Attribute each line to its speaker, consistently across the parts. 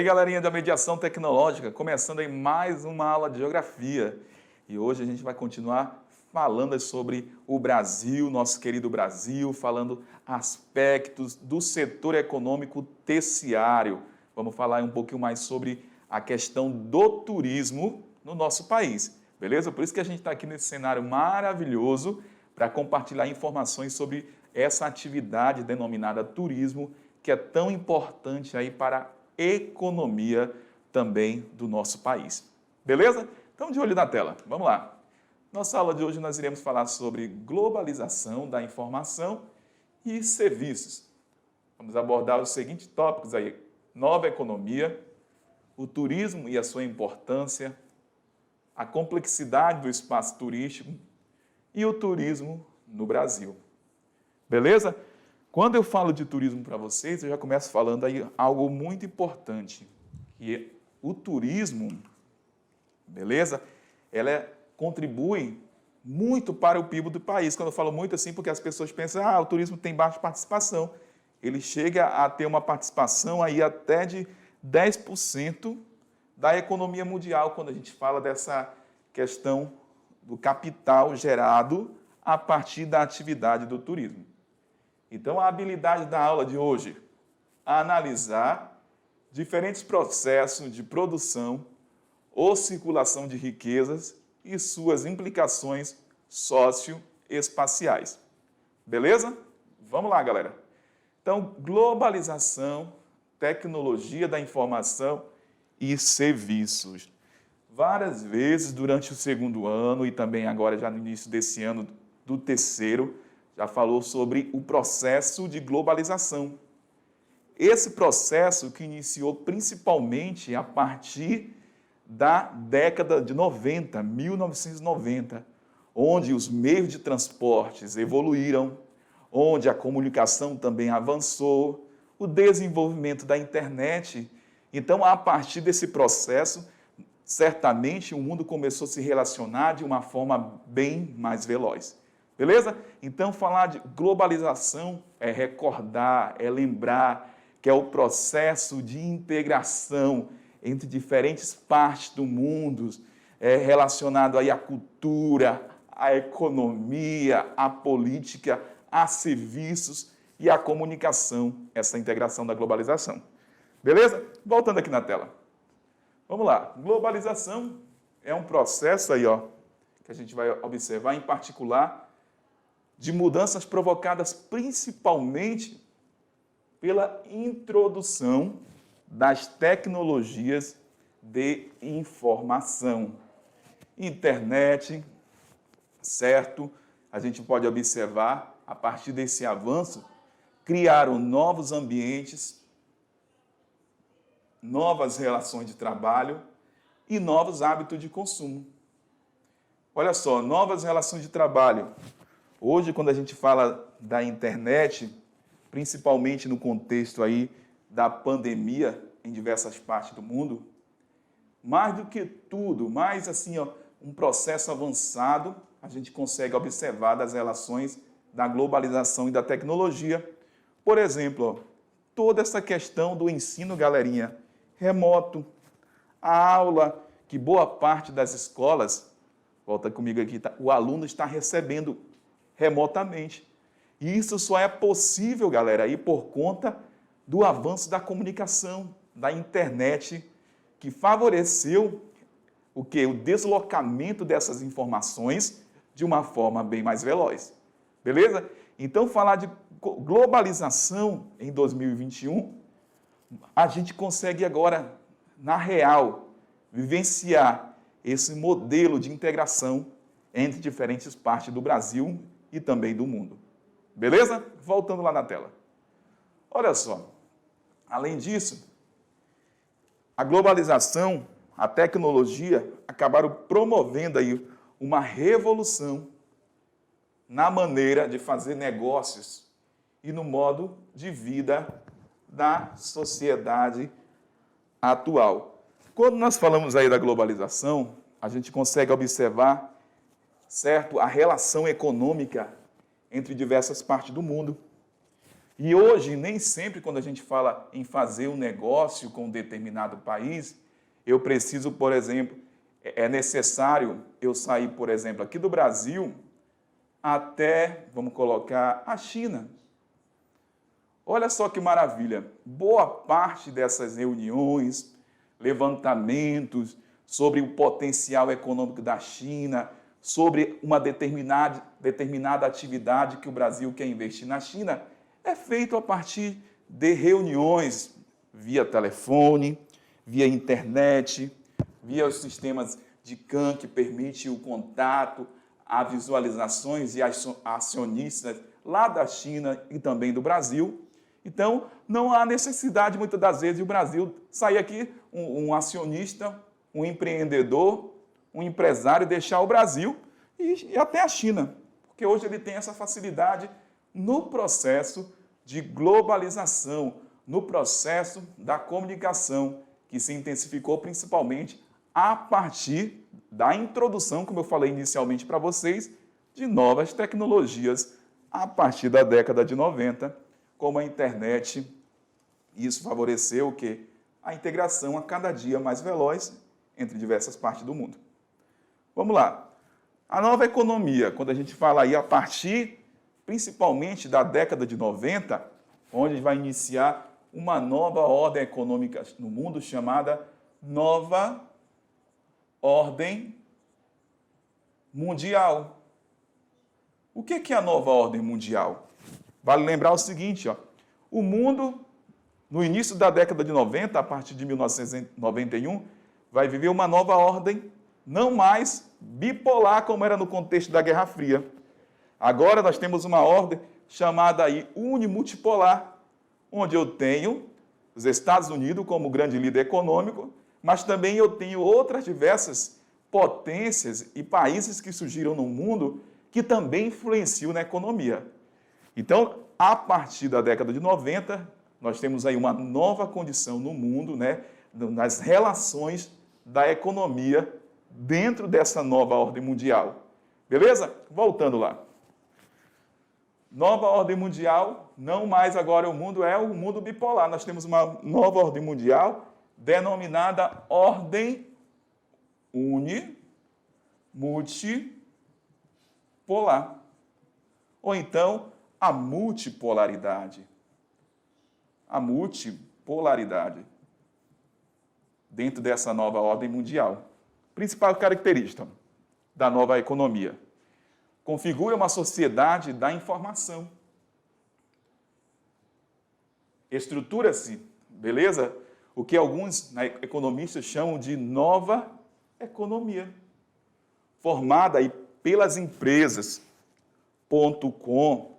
Speaker 1: aí, galerinha da mediação tecnológica, começando aí mais uma aula de geografia. E hoje a gente vai continuar falando sobre o Brasil, nosso querido Brasil, falando aspectos do setor econômico terciário. Vamos falar um pouquinho mais sobre a questão do turismo no nosso país, beleza? Por isso que a gente está aqui nesse cenário maravilhoso para compartilhar informações sobre essa atividade denominada turismo, que é tão importante aí para a economia também do nosso país. Beleza? Então, de olho na tela. Vamos lá. Nossa aula de hoje nós iremos falar sobre globalização da informação e serviços. Vamos abordar os seguintes tópicos aí: nova economia, o turismo e a sua importância, a complexidade do espaço turístico e o turismo no Brasil. Beleza? Quando eu falo de turismo para vocês, eu já começo falando aí algo muito importante, que o turismo, beleza? Ela contribui muito para o PIB do país. Quando eu falo muito assim, porque as pessoas pensam, o turismo tem baixa participação. Ele chega a ter uma participação aí até de 10% da economia mundial, quando a gente fala dessa questão do capital gerado a partir da atividade do turismo. Então, a habilidade da aula de hoje é analisar diferentes processos de produção ou circulação de riquezas e suas implicações socioespaciais. Beleza? Vamos lá, galera. Então, globalização, tecnologia da informação e serviços. Várias vezes durante o segundo ano e também agora já no início desse ano do terceiro, já falou sobre o processo de globalização. Esse processo que iniciou principalmente a partir da década de 90, 1990, onde os meios de transportes evoluíram, onde a comunicação também avançou, o desenvolvimento da internet. Então, a partir desse processo, certamente o mundo começou a se relacionar de uma forma bem mais veloz. Beleza? Então, falar de globalização é recordar, é lembrar que é o processo de integração entre diferentes partes do mundo, relacionado aí à cultura, à economia, à política, a serviços e à comunicação, essa integração da globalização. Beleza? Voltando aqui na tela. Vamos lá. Globalização é um processo aí, que a gente vai observar, em particular, de mudanças provocadas principalmente pela introdução das tecnologias de informação. Internet, certo? A gente pode observar, a partir desse avanço, criaram novos ambientes, novas relações de trabalho e novos hábitos de consumo. Olha só, novas relações de trabalho. Hoje, quando a gente fala da internet, principalmente no contexto aí da pandemia em diversas partes do mundo, mais do que tudo, mais assim, um processo avançado, a gente consegue observar das relações da globalização e da tecnologia. Por exemplo, toda essa questão do ensino, galerinha, remoto, a aula que boa parte das escolas, volta comigo aqui, o aluno está recebendo remotamente. E isso só é possível, galera, aí por conta do avanço da comunicação, da internet, que favoreceu o quê? O deslocamento dessas informações de uma forma bem mais veloz. Beleza? Então, falar de globalização em 2021, a gente consegue agora, na real, vivenciar esse modelo de integração entre diferentes partes do Brasil e também do mundo. Beleza? Voltando lá na tela. Olha só, além disso, a globalização, a tecnologia acabaram promovendo aí uma revolução na maneira de fazer negócios e no modo de vida da sociedade atual. Quando nós falamos aí da globalização, a gente consegue observar, certo, a relação econômica entre diversas partes do mundo. E hoje, nem sempre quando a gente fala em fazer um negócio com um determinado país, eu preciso, por exemplo, é necessário eu sair, por exemplo, aqui do Brasil até, vamos colocar, a China. Olha só que maravilha. Boa parte dessas reuniões, levantamentos sobre o potencial econômico da China, sobre uma determinada atividade que o Brasil quer investir na China, é feito a partir de reuniões via telefone, via internet, via os sistemas de CAN, que permite o contato, as visualizações e acionistas lá da China e também do Brasil. Então, não há necessidade, muitas das vezes, de o Brasil sair aqui, um acionista, um empreendedor, um empresário, deixar o Brasil e até a China, porque hoje ele tem essa facilidade no processo de globalização, no processo da comunicação, que se intensificou principalmente a partir da introdução, como eu falei inicialmente para vocês, de novas tecnologias a partir da década de 90, como a internet. Isso favoreceu o quê? A integração a cada dia mais veloz entre diversas partes do mundo. Vamos lá. A nova economia, quando a gente fala aí a partir, principalmente da década de 90, onde vai iniciar uma nova ordem econômica no mundo chamada Nova Ordem Mundial. O que é a nova ordem mundial? Vale lembrar o seguinte, ó, o mundo, no início da década de 90, a partir de 1991, vai viver uma nova ordem, não mais bipolar, como era no contexto da Guerra Fria. Agora nós temos uma ordem chamada aí unimultipolar, onde eu tenho os Estados Unidos como grande líder econômico, mas também eu tenho outras diversas potências e países que surgiram no mundo que também influenciam na economia. Então, a partir da década de 90, nós temos aí uma nova condição no mundo, né, nas relações da economia dentro dessa nova ordem mundial. Beleza? Voltando lá. Nova ordem mundial, não mais agora o mundo é o mundo bipolar. Nós temos uma nova ordem mundial denominada ordem multipolar. Ou então, a multipolaridade. A multipolaridade dentro dessa nova ordem mundial. Principal característica da nova economia. Configura uma sociedade da informação. Estrutura-se, beleza? O que alguns economistas chamam de nova economia. Formada aí pelas empresas, .com,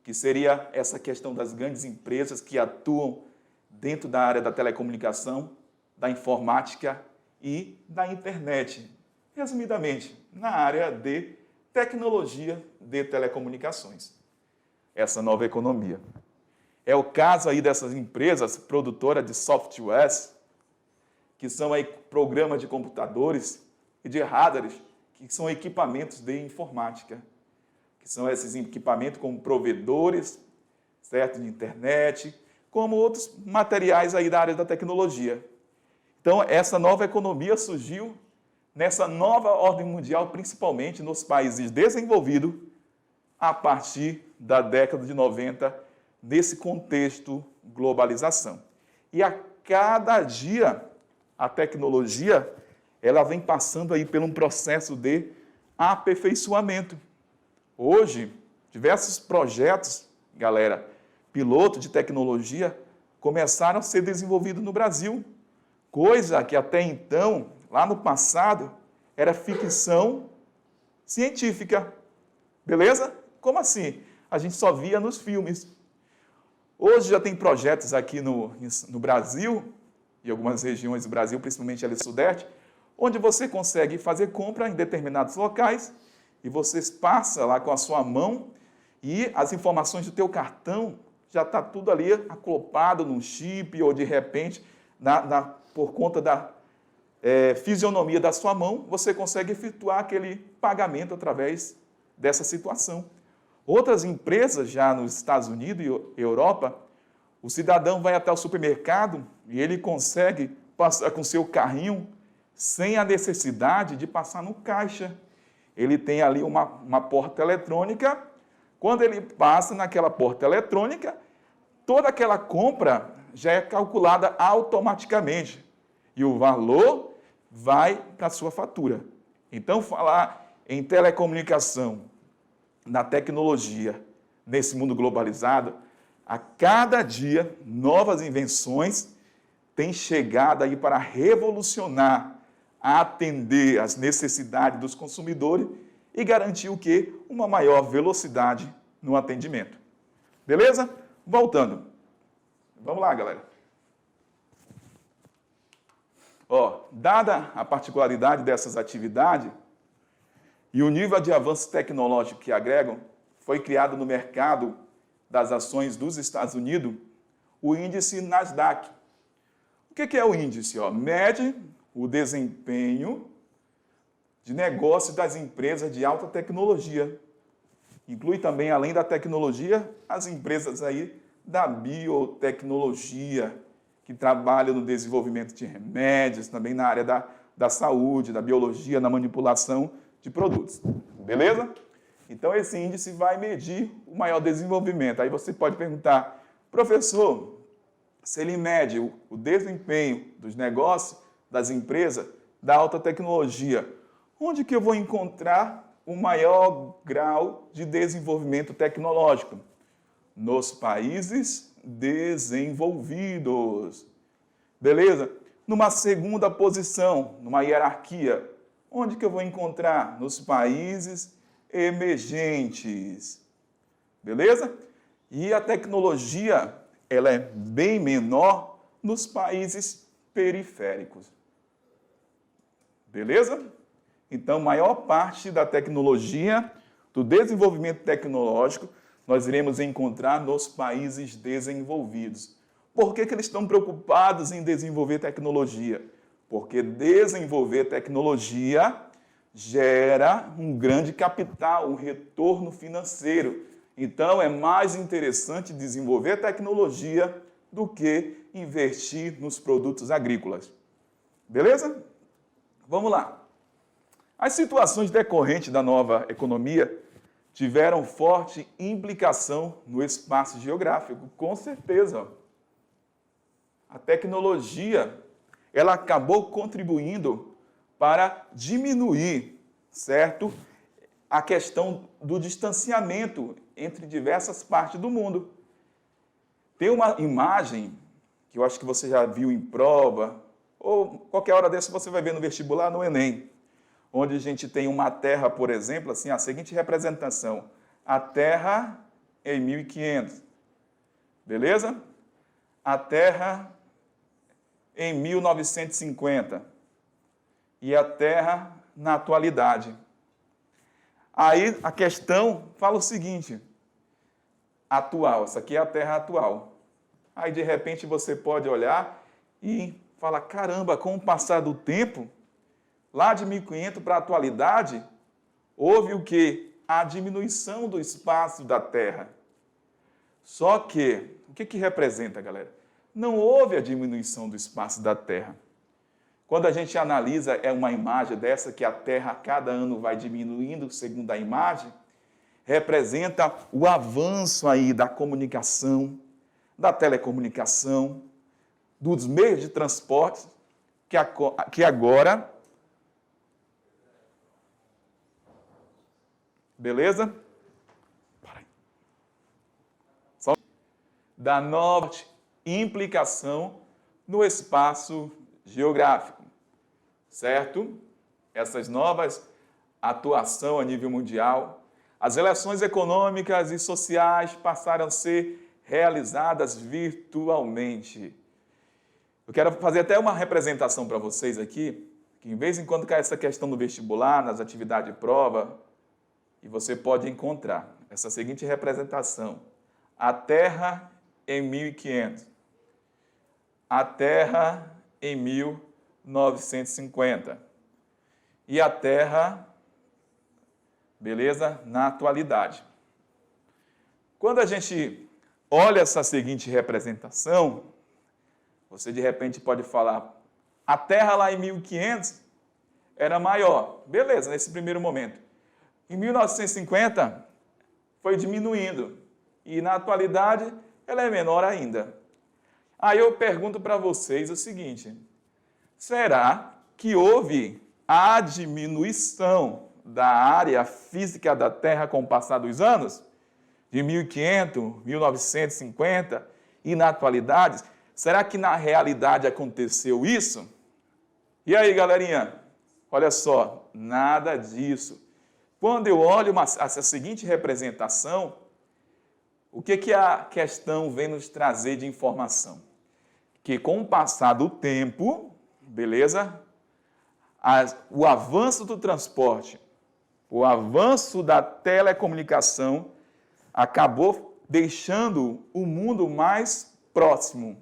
Speaker 1: que seria essa questão das grandes empresas que atuam dentro da área da telecomunicação, da informática e da internet. Resumidamente, na área de tecnologia de telecomunicações. Essa nova economia. É o caso aí dessas empresas produtoras de softwares, que são aí programas de computadores e de hardwares, que são equipamentos de informática, que são esses equipamentos como provedores, certo, de internet, como outros materiais aí da área da tecnologia. Então, essa nova economia surgiu nessa nova ordem mundial, principalmente nos países desenvolvidos, a partir da década de 90, nesse contexto globalização. E a cada dia, a tecnologia, ela vem passando aí por um processo de aperfeiçoamento. Hoje, diversos projetos, galera, piloto de tecnologia, começaram a ser desenvolvidos no Brasil, coisa que até então, lá no passado, era ficção científica. Beleza? Como assim? A gente só via nos filmes. Hoje já tem projetos aqui no Brasil, em algumas regiões do Brasil, principalmente ali no Sudeste, onde você consegue fazer compra em determinados locais e você passa lá com a sua mão e as informações do teu cartão já está tudo ali acoplado num chip ou, de repente, por conta da fisionomia da sua mão, você consegue efetuar aquele pagamento através dessa situação. Outras empresas, já nos Estados Unidos e Europa, o cidadão vai até o supermercado e ele consegue passar com seu carrinho sem a necessidade de passar no caixa. Ele tem ali uma porta eletrônica. Quando ele passa naquela porta eletrônica, toda aquela compra já é calculada automaticamente e o valor vai para a sua fatura. Então, falar em telecomunicação, na tecnologia, nesse mundo globalizado, a cada dia novas invenções têm chegado aí para revolucionar, atender às necessidades dos consumidores e garantir o quê? Uma maior velocidade no atendimento. Beleza? Voltando. Vamos lá, galera. Dada a particularidade dessas atividades e o nível de avanço tecnológico que agregam, foi criado no mercado das ações dos Estados Unidos o índice Nasdaq. O que é o índice? Mede o desempenho de negócios das empresas de alta tecnologia. Inclui também, além da tecnologia, as empresas aí da biotecnologia, que trabalham no desenvolvimento de remédios, também na área da saúde, da biologia, na manipulação de produtos. Beleza? Então, esse índice vai medir o maior desenvolvimento. Aí você pode perguntar, professor, se ele mede o desempenho dos negócios, das empresas, da alta tecnologia, onde que eu vou encontrar o maior grau de desenvolvimento tecnológico? Nos países desenvolvidos. Beleza? Numa segunda posição, numa hierarquia, onde que eu vou encontrar? Nos países emergentes. Beleza? E a tecnologia, ela é bem menor nos países periféricos. Beleza? Então, maior parte da tecnologia, do desenvolvimento tecnológico, nós iremos encontrar nos países desenvolvidos. Por que eles estão preocupados em desenvolver tecnologia? Porque desenvolver tecnologia gera um grande capital, um retorno financeiro. Então, é mais interessante desenvolver tecnologia do que investir nos produtos agrícolas. Beleza? Vamos lá. As situações decorrentes da nova economia tiveram forte implicação no espaço geográfico, com certeza. A tecnologia, ela acabou contribuindo para diminuir, certo? A questão do distanciamento entre diversas partes do mundo. Tem uma imagem que eu acho que você já viu em prova, ou qualquer hora dessa você vai ver no vestibular, no Enem, onde a gente tem uma Terra, por exemplo, assim, a seguinte representação. A Terra em 1500. Beleza? A Terra em 1950. E a Terra na atualidade. Aí a questão fala o seguinte, atual, essa aqui é a Terra atual. Aí de repente você pode olhar e falar, caramba, com o passar do tempo, lá de 1500 para a atualidade, houve o quê? A diminuição do espaço da Terra. Só que, o que representa, galera? Não houve a diminuição do espaço da Terra. Quando a gente analisa uma imagem dessa, que a Terra a cada ano vai diminuindo, segundo a imagem, representa o avanço aí da comunicação, da telecomunicação, dos meios de transporte, que agora... Beleza? Da nova implicação no espaço geográfico, certo? Essas novas atuações a nível mundial, as relações econômicas e sociais passaram a ser realizadas virtualmente. Eu quero fazer até uma representação para vocês aqui, que em vez em quando cai essa questão do vestibular, nas atividades de prova, e você pode encontrar essa seguinte representação. A Terra em 1500. A Terra em 1950. E a Terra, beleza, na atualidade. Quando a gente olha essa seguinte representação, você de repente pode falar, a Terra lá em 1500 era maior. Beleza, nesse primeiro momento. Em 1950 foi diminuindo e na atualidade ela é menor ainda. Aí eu pergunto para vocês o seguinte, será que houve a diminuição da área física da Terra com o passar dos anos? De 1500, 1950 e na atualidade? Será que na realidade aconteceu isso? E aí, galerinha? Olha só, nada disso. Quando eu olho essa seguinte representação, o que a questão vem nos trazer de informação? Que com o passar do tempo, beleza? O avanço do transporte, o avanço da telecomunicação acabou deixando o mundo mais próximo,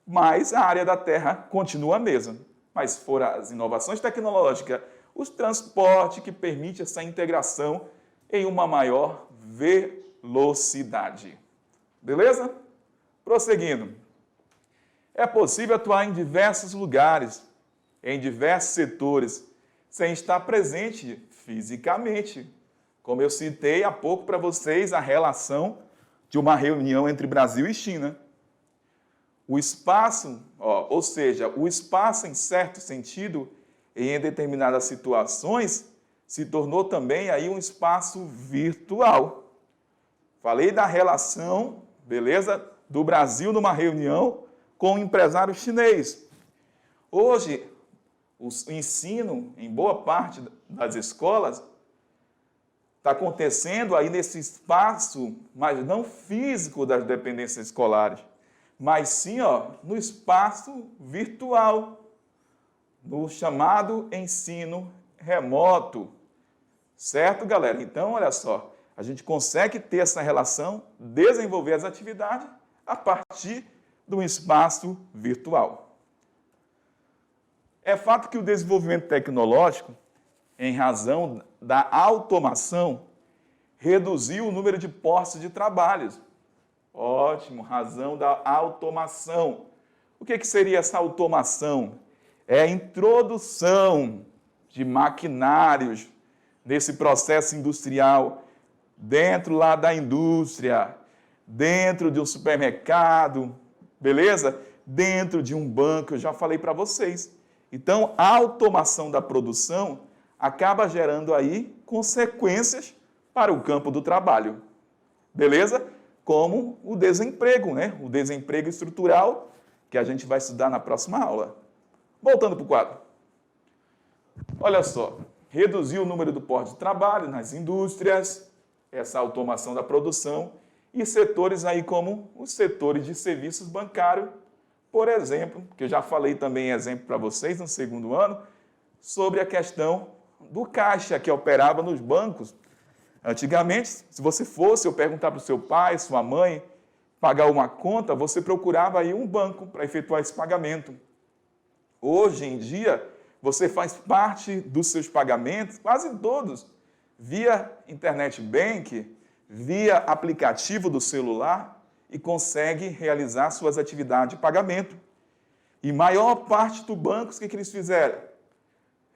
Speaker 1: mas a área da Terra continua a mesma. Mas foram as inovações tecnológicas, os transportes que permitem essa integração em uma maior velocidade. Beleza? Prosseguindo. É possível atuar em diversos lugares, em diversos setores, sem estar presente fisicamente. Como eu citei há pouco para vocês, a relação de uma reunião entre Brasil e China. O espaço, ou seja, o espaço em certo sentido, em determinadas situações, se tornou também aí um espaço virtual. Falei da relação, beleza, do Brasil numa reunião com um empresário chinês. Hoje, o ensino, em boa parte das escolas, está acontecendo aí nesse espaço, mas não físico das dependências escolares, mas sim no espaço virtual, no chamado ensino remoto. Certo, galera? Então, olha só, a gente consegue ter essa relação, desenvolver as atividades a partir do espaço virtual. É fato que o desenvolvimento tecnológico, em razão da automação, reduziu o número de postos de trabalhos. Ótimo, razão da automação. O que seria essa automação? É a introdução de maquinários nesse processo industrial, dentro lá da indústria, dentro de um supermercado, beleza? Dentro de um banco, eu já falei para vocês. Então, a automação da produção acaba gerando aí consequências para o campo do trabalho, beleza? Como o desemprego, né? O desemprego estrutural, que a gente vai estudar na próxima aula. Voltando para o quadro. Olha só, reduziu o número do posto de trabalho nas indústrias, essa automação da produção, e setores aí como os setores de serviços bancários, por exemplo, que eu já falei também exemplo para vocês no segundo ano, sobre a questão do caixa que operava nos bancos. Antigamente, se você fosse, eu perguntar para o seu pai, sua mãe, pagar uma conta, você procurava aí um banco para efetuar esse pagamento. Hoje em dia, você faz parte dos seus pagamentos, quase todos, via internet bank, via aplicativo do celular e consegue realizar suas atividades de pagamento. E maior parte dos bancos, o que eles fizeram?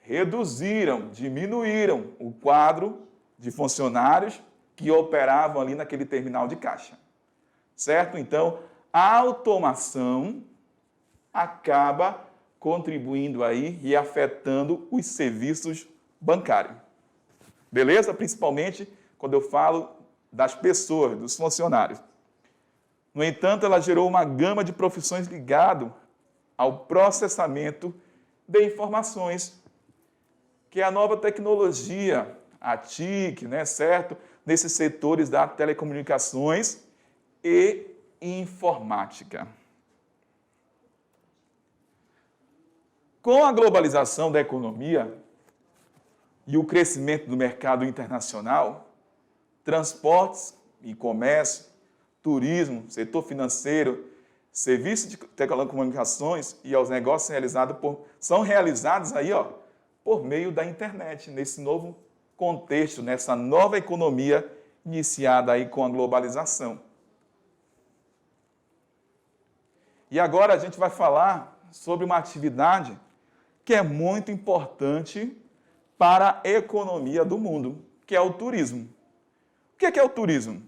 Speaker 1: Reduziram, diminuíram o quadro de funcionários que operavam ali naquele terminal de caixa. Certo? Então, a automação acaba contribuindo aí e afetando os serviços bancários. Beleza? Principalmente quando eu falo das pessoas, dos funcionários. No entanto, ela gerou uma gama de profissões ligadas ao processamento de informações, que é a nova tecnologia, a TIC, né, certo? Nesses setores das telecomunicações e informática. Com a globalização da economia e o crescimento do mercado internacional, transportes e comércio, turismo, setor financeiro, serviços de telecomunicações e aos negócios são realizados aí, por meio da internet, nesse novo contexto, nessa nova economia iniciada aí com a globalização. E agora a gente vai falar sobre uma atividade que é muito importante para a economia do mundo, que é o turismo. O que é o turismo?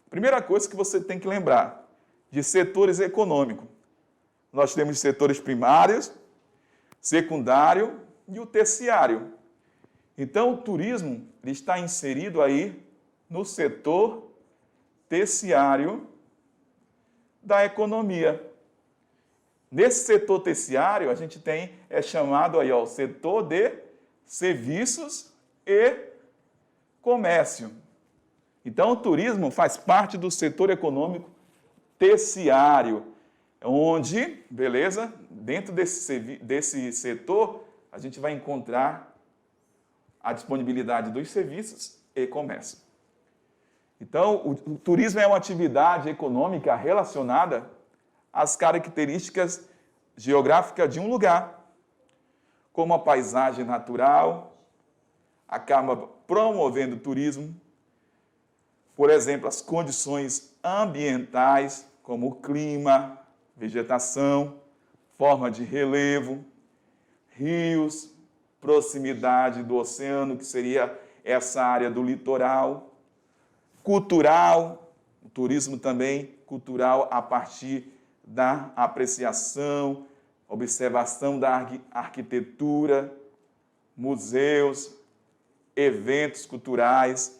Speaker 1: Primeira coisa que você tem que lembrar, de setores econômicos. Nós temos setores primários, secundário e o terciário. Então, o turismo ele está inserido aí no setor terciário da economia. Nesse setor terciário, a gente tem, é chamado aí, ó, o setor de serviços e comércio. Então, o turismo faz parte do setor econômico terciário, onde, beleza, dentro desse setor, a gente vai encontrar a disponibilidade dos serviços e comércio. Então, o turismo é uma atividade econômica relacionada às características geográficas de um lugar, como a paisagem natural, acaba promovendo o turismo, por exemplo, as condições ambientais, como o clima, vegetação, forma de relevo, rios, proximidade do oceano, que seria essa área do litoral, cultural, o turismo também cultural a partir da apreciação, observação da arquitetura, museus, eventos culturais,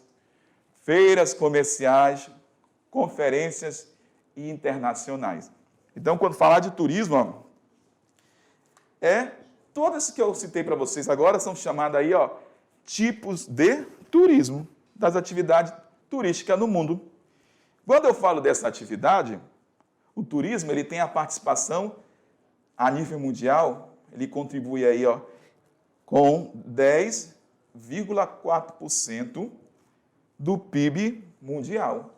Speaker 1: feiras comerciais, conferências internacionais. Então, quando falar de turismo, todos esses que eu citei para vocês agora são chamados aí, ó, tipos de turismo, das atividades turísticas no mundo. Quando eu falo dessa atividade, o turismo ele tem a participação a nível mundial, ele contribui aí, ó, com 10,4% do PIB mundial.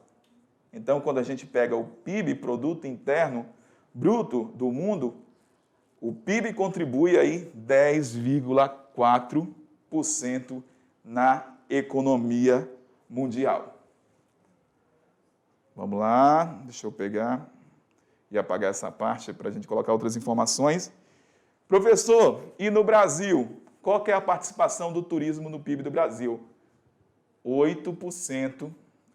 Speaker 1: Então, quando a gente pega o PIB, Produto Interno Bruto do mundo, o PIB contribui aí 10,4% na economia mundial. Vamos lá, deixa eu pegar e apagar essa parte para a gente colocar outras informações. Professor, e no Brasil, qual que é a participação do turismo no PIB do Brasil? 8%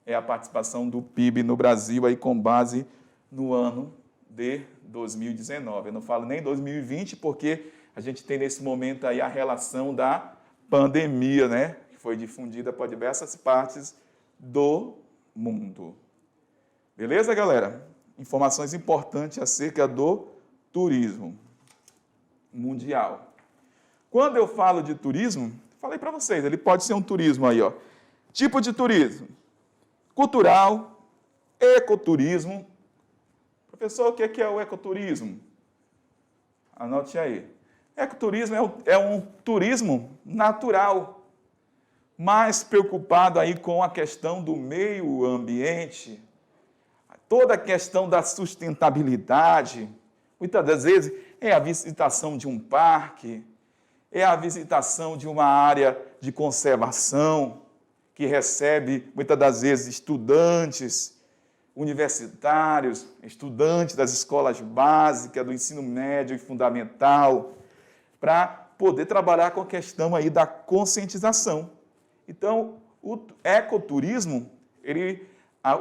Speaker 1: é a participação do PIB no Brasil, aí com base no ano de 2019. Eu não falo nem 2020, porque a gente tem nesse momento aí a relação da pandemia, né? Que foi difundida por diversas partes do mundo. Beleza, galera? Informações importantes acerca do turismo mundial. Quando eu falo de turismo, falei para vocês, ele pode ser um turismo aí, ó. Tipo de turismo: cultural, ecoturismo. Professor, o que é o ecoturismo? Anote aí. Ecoturismo é um turismo natural, mais preocupado aí com a questão do meio ambiente, toda a questão da sustentabilidade. Muitas das vezes é a visitação de um parque, é a visitação de uma área de conservação, que recebe, muitas das vezes, estudantes universitários, estudantes das escolas básicas, do ensino médio e fundamental, para poder trabalhar com a questão aí da conscientização. Então, o ecoturismo,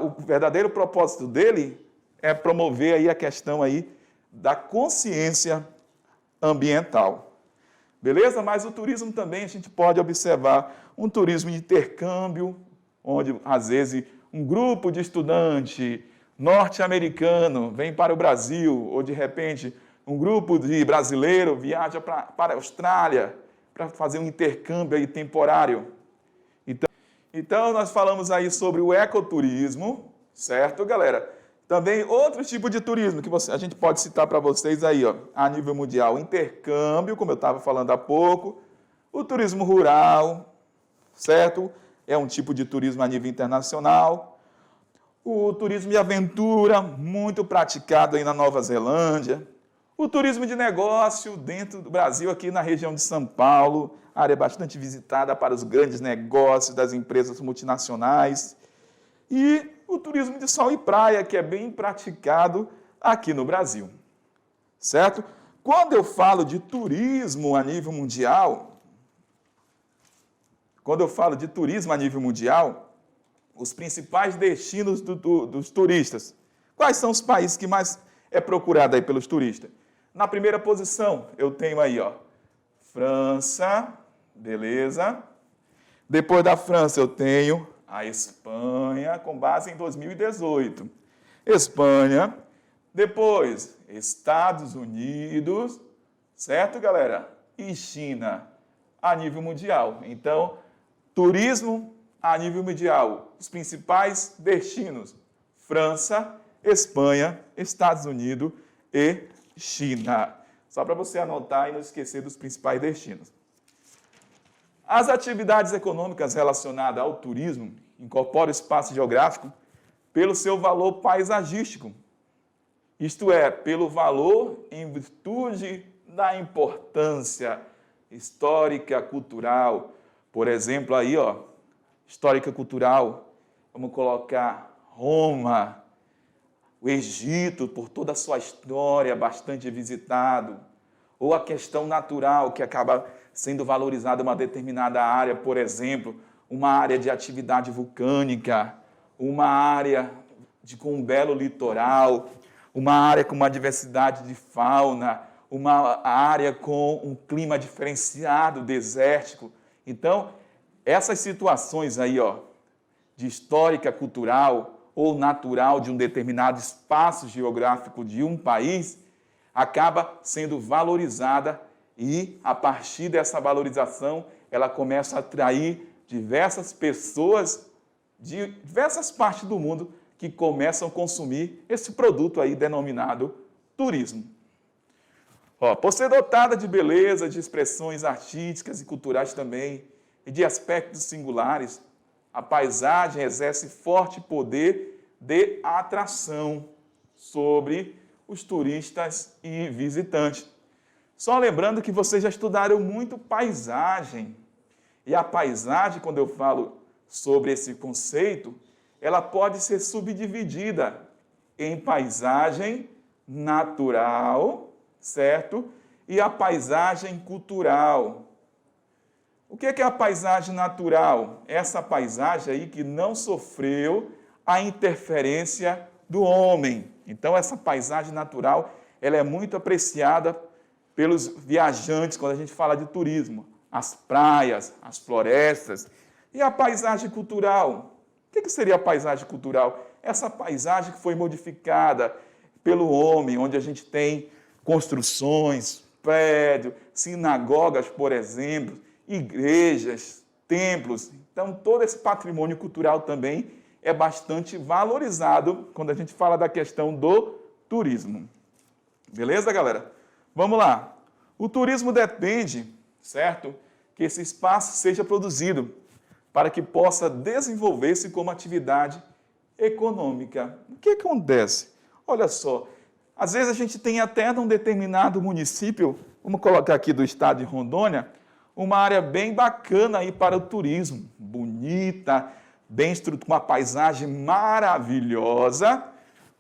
Speaker 1: o verdadeiro propósito dele é promover aí a questão aí da consciência ambiental. Beleza? Mas o turismo também a gente pode observar um turismo de intercâmbio, onde, às vezes, um grupo de estudante norte-americano vem para o Brasil, ou, de repente, um grupo de brasileiro viaja para a Austrália para fazer um intercâmbio aí temporário. Então, nós falamos aí sobre o ecoturismo, certo, galera? Também outro tipo de turismo que a gente pode citar para vocês aí, ó, a nível mundial: intercâmbio, como eu estava falando há pouco, o turismo rural, certo? É um tipo de turismo a nível internacional. O turismo de aventura, muito praticado aí na Nova Zelândia. O turismo de negócio dentro do Brasil, aqui na região de São Paulo, área bastante visitada para os grandes negócios das empresas multinacionais. e o turismo de sol e praia, que é bem praticado aqui no Brasil. Certo? Quando eu falo de turismo a nível mundial, os principais destinos dos turistas, quais são os países que mais é procurado aí pelos turistas? Na primeira posição, eu tenho aí, ó, França, beleza? Depois da França, eu tenho a Espanha, com base em 2018. Espanha. Depois, Estados Unidos, certo, galera? E China, a nível mundial. Então, turismo a nível mundial. Os principais destinos: França, Espanha, Estados Unidos e China. Só para você anotar e não esquecer dos principais destinos. As atividades econômicas relacionadas ao turismo incorporam o espaço geográfico pelo seu valor paisagístico, isto é, pelo valor em virtude da importância histórica, cultural. Por exemplo, aí, ó, histórica, cultural, vamos colocar Roma, o Egito, por toda a sua história, bastante visitado, ou a questão natural, que acaba sendo valorizada uma determinada área, por exemplo, uma área de atividade vulcânica, uma área com um belo litoral, uma área com uma diversidade de fauna, uma área com um clima diferenciado, desértico. Então, essas situações aí, ó, de histórica, cultural ou natural de um determinado espaço geográfico de um país, acaba sendo valorizada e, a partir dessa valorização, ela começa a atrair diversas pessoas de diversas partes do mundo que começam a consumir esse produto aí denominado turismo. Ó, por ser dotada de beleza, de expressões artísticas e culturais também, e de aspectos singulares, a paisagem exerce forte poder de atração sobre os turistas e visitantes. Só lembrando que vocês já estudaram muito paisagem. E a paisagem, quando eu falo sobre esse conceito, ela pode ser subdividida em paisagem natural, certo? E a paisagem cultural. O que é a paisagem natural? Essa paisagem aí que não sofreu a interferência do homem. Então, essa paisagem natural, ela é muito apreciada pelos viajantes quando a gente fala de turismo. As praias, as florestas. E a paisagem cultural? O que seria a paisagem cultural? Essa paisagem que foi modificada pelo homem, onde a gente tem construções, prédios, sinagogas, por exemplo, igrejas, templos. Então, todo esse patrimônio cultural também é bastante valorizado quando a gente fala da questão do turismo. Beleza, galera? Vamos lá. O turismo depende, certo, que esse espaço seja produzido para que possa desenvolver-se como atividade econômica. O que acontece? Olha só, às vezes a gente tem até num determinado município, vamos colocar aqui do estado de Rondônia, uma área bem bacana aí para o turismo, bonita, bem estruturada, com uma paisagem maravilhosa,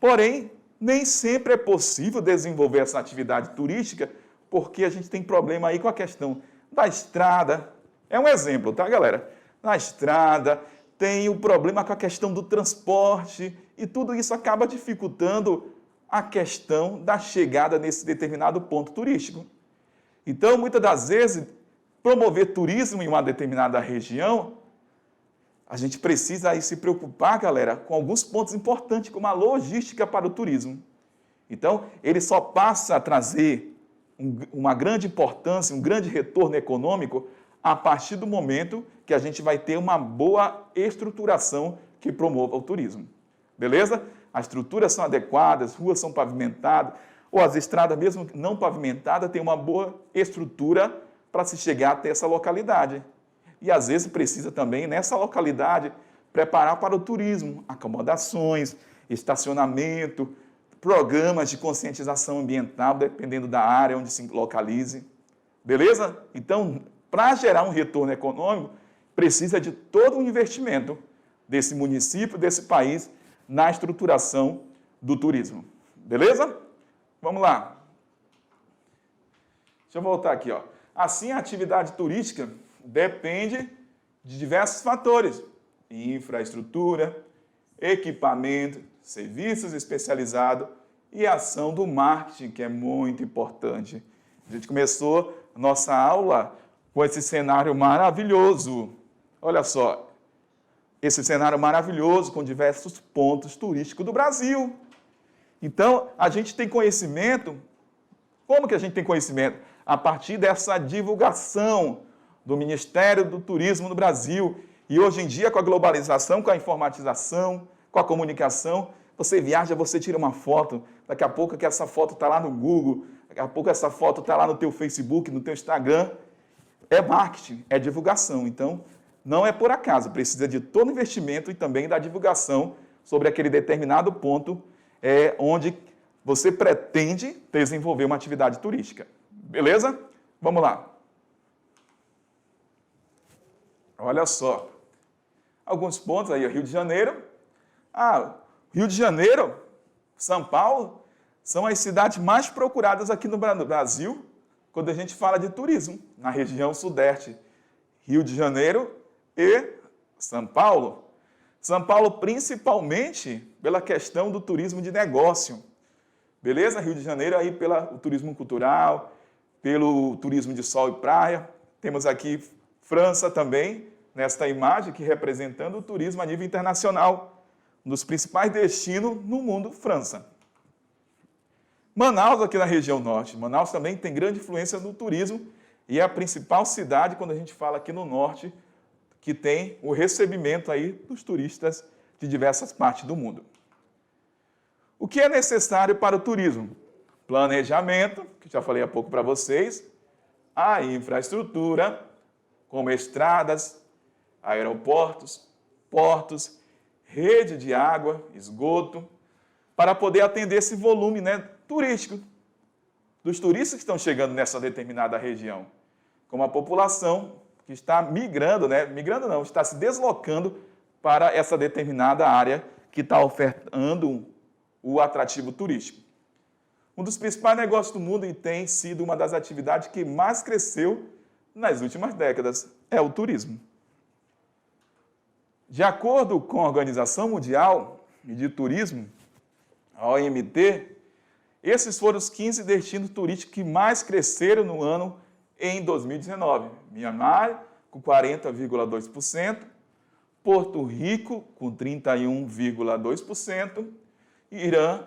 Speaker 1: porém, nem sempre é possível desenvolver essa atividade turística, porque a gente tem problema aí com a questão da estrada. É um exemplo, tá, galera? Na estrada, tem o problema com a questão do transporte, e tudo isso acaba dificultando a questão da chegada nesse determinado ponto turístico. Então, muitas das vezes, promover turismo em uma determinada região, a gente precisa aí se preocupar, galera, com alguns pontos importantes, como a logística para o turismo. Então, ele só passa a trazer uma grande importância, um grande retorno econômico, a partir do momento que a gente vai ter uma boa estruturação que promova o turismo. Beleza? As estruturas são adequadas, ruas são pavimentadas, ou as estradas, mesmo não pavimentadas, têm uma boa estrutura para se chegar até essa localidade. E, às vezes, precisa também, nessa localidade, preparar para o turismo, acomodações, estacionamento, programas de conscientização ambiental, dependendo da área onde se localize. Beleza? Então, para gerar um retorno econômico, precisa de todo um investimento desse município, desse país, na estruturação do turismo. Beleza? Vamos lá. Deixa eu voltar aqui, ó. Assim, a atividade turística depende de diversos fatores: infraestrutura, equipamento, serviços especializados e ação do marketing, que é muito importante. A gente começou nossa aula com esse cenário maravilhoso. Olha só, esse cenário maravilhoso com diversos pontos turísticos do Brasil. Então, a gente tem conhecimento. Como que a gente tem conhecimento? A partir dessa divulgação do Ministério do Turismo no Brasil. E hoje em dia, com a globalização, com a informatização, com a comunicação, você viaja, você tira uma foto, daqui a pouco que essa foto está lá no Google, daqui a pouco essa foto está lá no teu Facebook, no teu Instagram. É marketing, é divulgação. Então, não é por acaso, precisa de todo investimento e também da divulgação sobre aquele determinado ponto onde você pretende desenvolver uma atividade turística. Beleza? Vamos lá. Olha só. Alguns pontos aí, Rio de Janeiro. Rio de Janeiro, São Paulo, são as cidades mais procuradas aqui no Brasil quando a gente fala de turismo, na região sudeste. Rio de Janeiro e São Paulo. São Paulo, principalmente pela questão do turismo de negócio. Beleza? Rio de Janeiro aí pelo turismo cultural, pelo turismo de sol e praia. Temos aqui França também, nesta imagem, que representando o turismo a nível internacional. Um dos principais destinos no mundo, França. Manaus, aqui na região norte. Manaus também tem grande influência no turismo e é a principal cidade, quando a gente fala aqui no norte, que tem o recebimento aí dos turistas de diversas partes do mundo. O que é necessário para o turismo? Planejamento, que já falei há pouco para vocês, a infraestrutura, como estradas, aeroportos, portos, rede de água, esgoto, para poder atender esse volume, turístico dos turistas que estão chegando nessa determinada região, como a população que está migrando, está se deslocando para essa determinada área que está ofertando o atrativo turístico. Um dos principais negócios do mundo e tem sido uma das atividades que mais cresceu nas últimas décadas, é o turismo. De acordo com a Organização Mundial de Turismo, a OMT, esses foram os 15 destinos turísticos que mais cresceram no ano em 2019. Mianmar, com 40,2%, Porto Rico, com 31,2%, e Irã,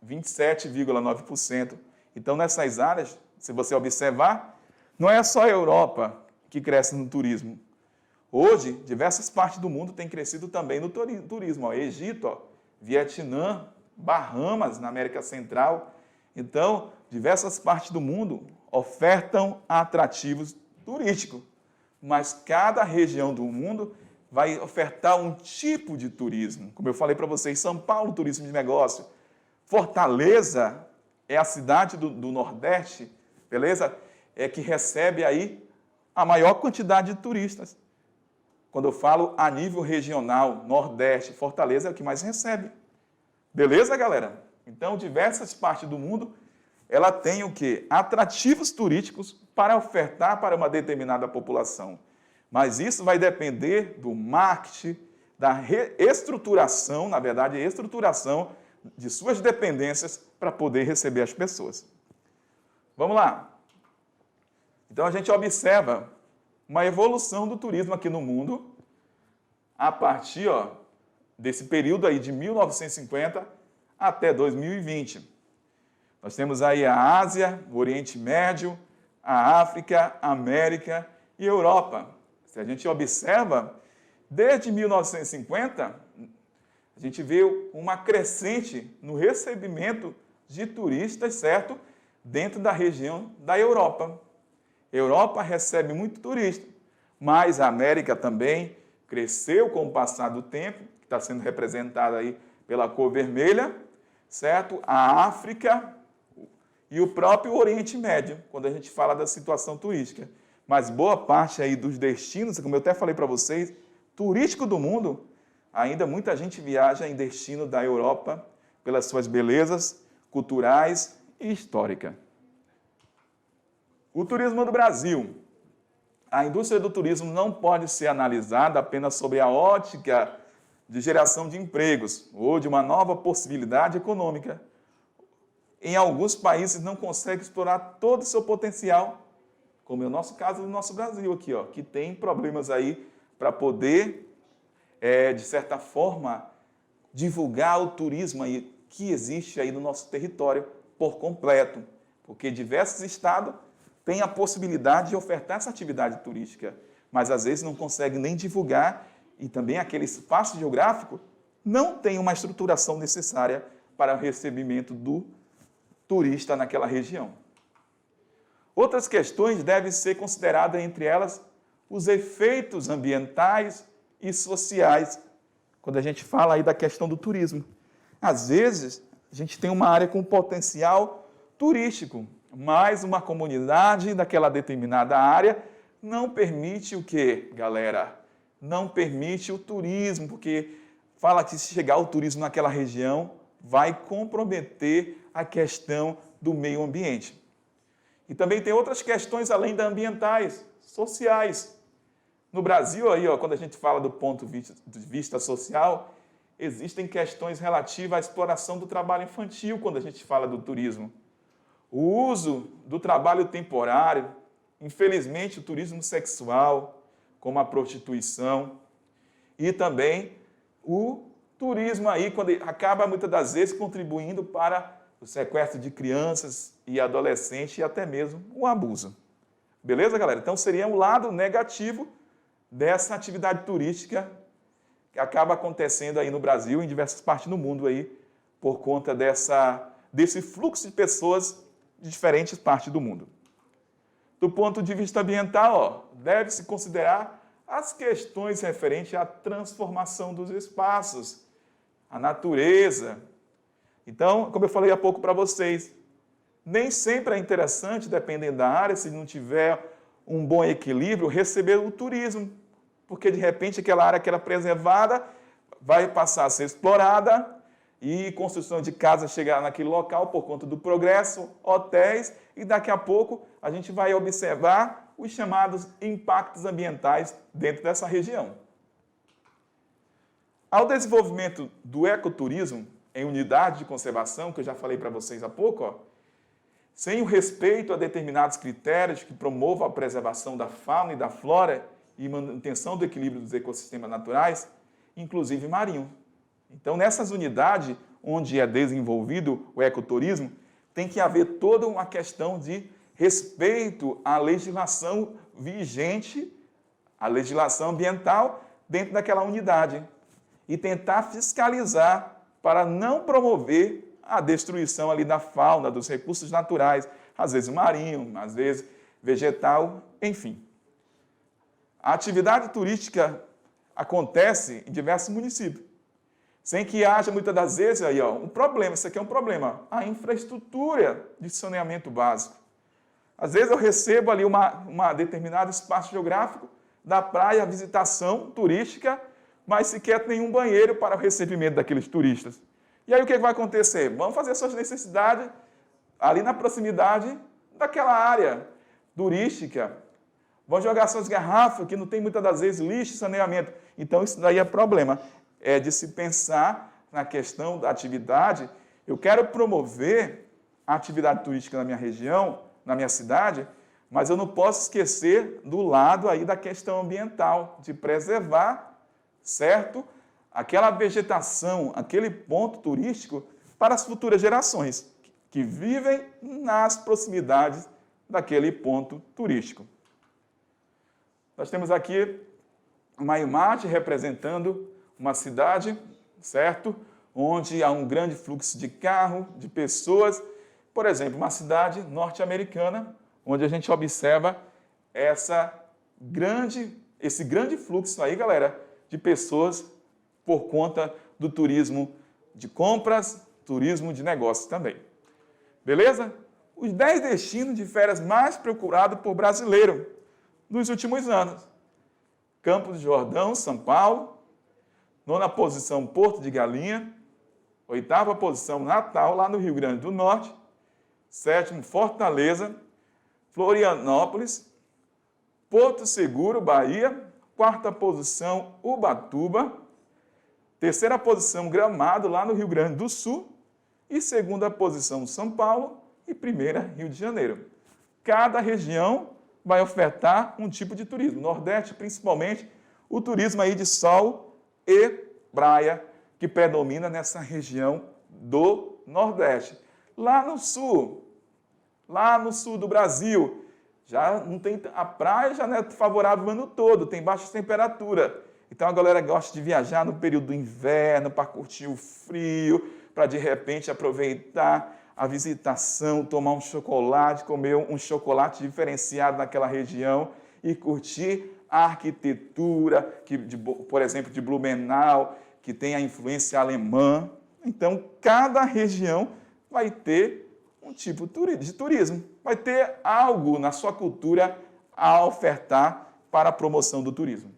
Speaker 1: 27,9%. Então, nessas áreas, se você observar, não é só a Europa que cresce no turismo. Hoje, diversas partes do mundo têm crescido também no turismo. Egito, Vietnã, Bahamas, na América Central. Então, diversas partes do mundo ofertam atrativos turísticos, mas cada região do mundo vai ofertar um tipo de turismo. Como eu falei para vocês, São Paulo, turismo de negócio. Fortaleza é a cidade do Nordeste, beleza? É que recebe aí a maior quantidade de turistas. Quando eu falo a nível regional, Nordeste, Fortaleza é o que mais recebe. Beleza, galera? Então, diversas partes do mundo, ela tem o quê? Atrativos turísticos para ofertar para uma determinada população. Mas isso vai depender do marketing, da estruturação, na verdade, estruturação de suas dependências para poder receber as pessoas. Vamos lá. Então, a gente observa uma evolução do turismo aqui no mundo a partir desse período aí de 1950 até 2020. Nós temos aí a Ásia, o Oriente Médio, a África, a América e a Europa. Se a gente observa, desde 1950, a gente vê uma crescente no recebimento de turistas, certo? Dentro da região da Europa. A Europa recebe muito turista, mas a América também cresceu com o passar do tempo, que está sendo representada aí pela cor vermelha, certo? A África e o próprio Oriente Médio, quando a gente fala da situação turística. Mas boa parte aí dos destinos, como eu até falei para vocês, turístico do mundo, ainda muita gente viaja em destino da Europa pelas suas belezas culturais e históricas. O turismo do Brasil. A indústria do turismo não pode ser analisada apenas sobre a ótica de geração de empregos ou de uma nova possibilidade econômica. Em alguns países não consegue explorar todo o seu potencial, como é o nosso caso do nosso Brasil aqui, ó, que tem problemas aí para poder, de certa forma, divulgar o turismo aí que existe aí no nosso território por completo, porque diversos estados têm a possibilidade de ofertar essa atividade turística, mas às vezes não conseguem nem divulgar e também aquele espaço geográfico não tem uma estruturação necessária para o recebimento do turista naquela região. Outras questões devem ser consideradas, entre elas, os efeitos ambientais e sociais, quando a gente fala aí da questão do turismo. Às vezes, a gente tem uma área com potencial turístico, mas uma comunidade daquela determinada área não permite o quê, galera? Não permite o turismo, porque fala que se chegar o turismo naquela região, vai comprometer a questão do meio ambiente. E também tem outras questões além das ambientais, sociais. No Brasil, aí, ó, quando a gente fala do ponto de vista social, existem questões relativas à exploração do trabalho infantil quando a gente fala do turismo. O uso do trabalho temporário, infelizmente o turismo sexual, como a prostituição, e também o turismo aí, quando acaba muitas das vezes contribuindo para o sequestro de crianças e adolescentes e até mesmo o abuso. Beleza, galera? Então seria um lado negativo dessa atividade turística que acaba acontecendo aí no Brasil e em diversas partes do mundo aí, por conta desse fluxo de pessoas de diferentes partes do mundo. Do ponto de vista ambiental, deve-se considerar as questões referentes à transformação dos espaços, a natureza. Então, como eu falei há pouco para vocês, nem sempre é interessante, dependendo da área, se não tiver um bom equilíbrio, receber o turismo, porque de repente aquela área que era preservada vai passar a ser explorada e construção de casas chegar naquele local por conta do progresso, hotéis, e daqui a pouco a gente vai observar os chamados impactos ambientais dentro dessa região. Ao desenvolvimento do ecoturismo em unidade de conservação, que eu já falei para vocês há pouco, ó, sem o respeito a determinados critérios que promovam a preservação da fauna e da flora e manutenção do equilíbrio dos ecossistemas naturais, inclusive marinho. Então, nessas unidades onde é desenvolvido o ecoturismo, tem que haver toda uma questão de respeito à legislação vigente, à legislação ambiental dentro daquela unidade e tentar fiscalizar para não promover a destruição ali da fauna, dos recursos naturais, às vezes marinho, às vezes vegetal, enfim. A atividade turística acontece em diversos municípios, sem que haja muitas das vezes aí, ó, um problema, isso aqui é um problema, a infraestrutura de saneamento básico. Às vezes eu recebo ali uma determinado espaço geográfico da praia, visitação turística, mas sequer nenhum banheiro para o recebimento daqueles turistas. E aí o que vai acontecer? Vão fazer suas necessidades ali na proximidade daquela área turística. Vão jogar suas garrafas, que não tem muitas das vezes lixo e saneamento. Então isso daí é problema. É de se pensar na questão da atividade. Eu quero promover a atividade turística na minha região, na minha cidade, mas eu não posso esquecer do lado aí da questão ambiental, de preservar, certo? Aquela vegetação, aquele ponto turístico para as futuras gerações que vivem nas proximidades daquele ponto turístico. Nós temos aqui uma imagem representando uma cidade, certo? Onde há um grande fluxo de carro, de pessoas. Por exemplo, uma cidade norte-americana, onde a gente observa esse grande fluxo aí, galera, de pessoas por conta do turismo de compras, turismo de negócios também. Beleza? Os 10 destinos de férias mais procurados por brasileiro nos últimos anos. Campos do Jordão, São Paulo. Nona posição, Porto de Galinha. Oitava posição, Natal, lá no Rio Grande do Norte. Sétimo, Fortaleza. Florianópolis. Porto Seguro, Bahia. Quarta posição, Ubatuba. Terceira posição, Gramado, lá no Rio Grande do Sul. E segunda posição, São Paulo. E primeira, Rio de Janeiro. Cada região vai ofertar um tipo de turismo. Nordeste, principalmente, o turismo aí de sol e praia, que predomina nessa região do Nordeste. Lá no sul do Brasil, já não tem, a praia já não é favorável o ano todo, tem baixa temperatura. Então a galera gosta de viajar no período do inverno para curtir o frio, para de repente aproveitar a visitação, tomar um chocolate, comer um chocolate diferenciado naquela região e curtir a arquitetura, por exemplo, de Blumenau, que tem a influência alemã. Então, cada região vai ter um tipo de turismo, vai ter algo na sua cultura a ofertar para a promoção do turismo.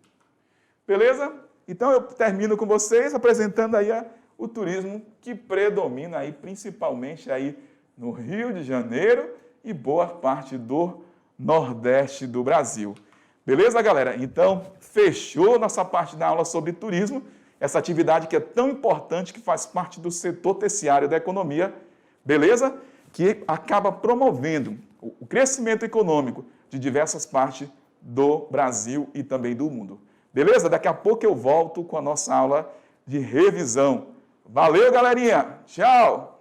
Speaker 1: Beleza? Então, eu termino com vocês apresentando aí o turismo que predomina aí, principalmente aí no Rio de Janeiro e boa parte do Nordeste do Brasil. Beleza, galera? Então, fechou nossa parte da aula sobre turismo, essa atividade que é tão importante, que faz parte do setor terciário da economia, beleza? Que acaba promovendo o crescimento econômico de diversas partes do Brasil e também do mundo. Beleza? Daqui a pouco eu volto com a nossa aula de revisão. Valeu, galerinha! Tchau!